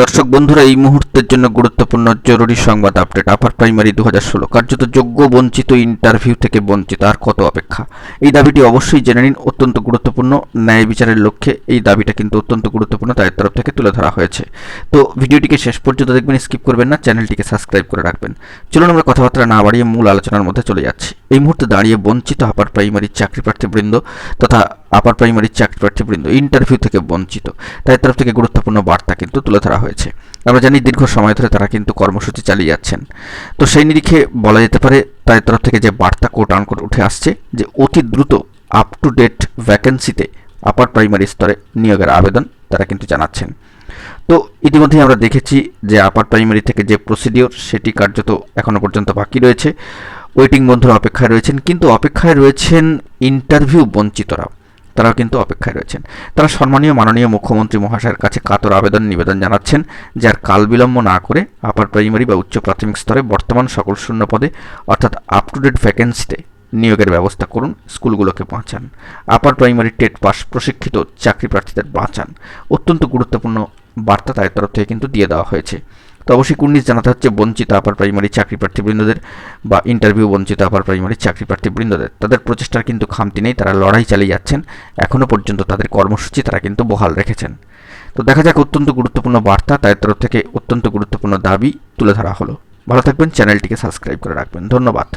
দর্শক বন্ধুরা, এই মুহূর্তের জন্য গুরুত্বপূর্ণ জরুরি সংবাদ আপডেট। আপার প্রাইমারি 2016 কার্যত যোগ্য বঞ্চিত, ইন্টারভিউ থেকে বঞ্চিত, আর কত অপেক্ষা? এই দাবিটি অবশ্যই জেনে নিন, অত্যন্ত গুরুত্বপূর্ণ। ন্যায় বিচারের লক্ষ্যে এই দাবিটা কিন্তু অত্যন্ত গুরুত্বপূর্ণ, তাদের তরফ থেকে তুলে ধরা হয়েছে। তো ভিডিওটিকে শেষ পর্যন্ত দেখবেন, স্কিপ করবেন না, চ্যানেলটিকে সাবস্ক্রাইব করে রাখবেন। চলুন আমরা কথাবার্তা না বাড়িয়ে মূল আলোচনার মধ্যে চলে যাচ্ছি। এই মুহূর্তে দাঁড়িয়ে বঞ্চিত আপার প্রাইমারির চাকরিপ্রার্থীবৃন্দ তথা আপার প্রাইমারির চাকরিপ্রার্থীবৃন্দ ইন্টারভিউ থেকে বঞ্চিত, তাদের তরফ থেকে গুরুত্বপূর্ণ বার্তা কিন্তু তুলে ধরা হয়েছে। আমরা জানি দীর্ঘ সময় ধরে তারা কিন্তু কর্মসূচি চালিয়ে যাচ্ছেন। তো সেই নিরিখে বলা যেতে পারে তাদের তরফ থেকে যে বার্তা কোট আনকোট উঠে আসছে, যে অতি দ্রুত আপ টু ডেট ভ্যাকেন্সিতে আপার প্রাইমারি স্তরে নিয়োগের আবেদন তারা কিন্তু জানাচ্ছেন। তো ইতিমধ্যেই আমরা দেখেছি যে আপার প্রাইমারি থেকে যে প্রসিডিওর সেটি কার্যত এখনও পর্যন্ত বাকি রয়েছে। ওয়েটিং বন্ধুরা অপেক্ষায় রয়েছেন, কিন্তু অপেক্ষায় রয়েছেন ইন্টারভিউ বঞ্চিতরা, তারাও কিন্তু অপেক্ষায় রয়েছেন। তারা সম্মানীয় মাননীয় মুখ্যমন্ত্রী মহাশয়ের কাছে কাতর নিবেদন জানাচ্ছেন যে আর কাল বিলম্ব না করে আপার প্রাইমারি বা উচ্চ প্রাথমিক স্তরে বর্তমান সকল শূন্য পদে অর্থাৎ আপ টু ডেট ভ্যাকেন্সিতে নিয়োগের ব্যবস্থা করুন, স্কুলগুলোকে বাঁচান, আপার প্রাইমারি টেট পাস প্রশিক্ষিত চাকরি প্রার্থীদের বাঁচান। অত্যন্ত গুরুত্বপূর্ণ বার্তা তাদের তরফ থেকে কিন্তু দিয়ে দেওয়া হয়েছে। তো অবশ্যই কুর্নিশ জানাতে হচ্ছে বঞ্চিত আপার প্রাইমারি চাকরি প্রার্থীবৃন্দদের বা ইন্টারভিউ বঞ্চিত আপার প্রাইমারি চাকরি প্রার্থীবৃন্দদের। তাদের প্রচেষ্টার কিন্তু খামতি নেই, তারা লড়াই চালিয়ে যাচ্ছেন। এখনও পর্যন্ত তাদের কর্মসূচি তারা কিন্তু বহাল রেখেছেন। তো দেখা যাক, অত্যন্ত গুরুত্বপূর্ণ বার্তা, তাদের তরফ থেকে অত্যন্ত গুরুত্বপূর্ণ দাবি তুলে ধরা হলো। ভালো থাকবেন, চ্যানেলটিকে সাবস্ক্রাইব করে রাখবেন। ধন্যবাদ।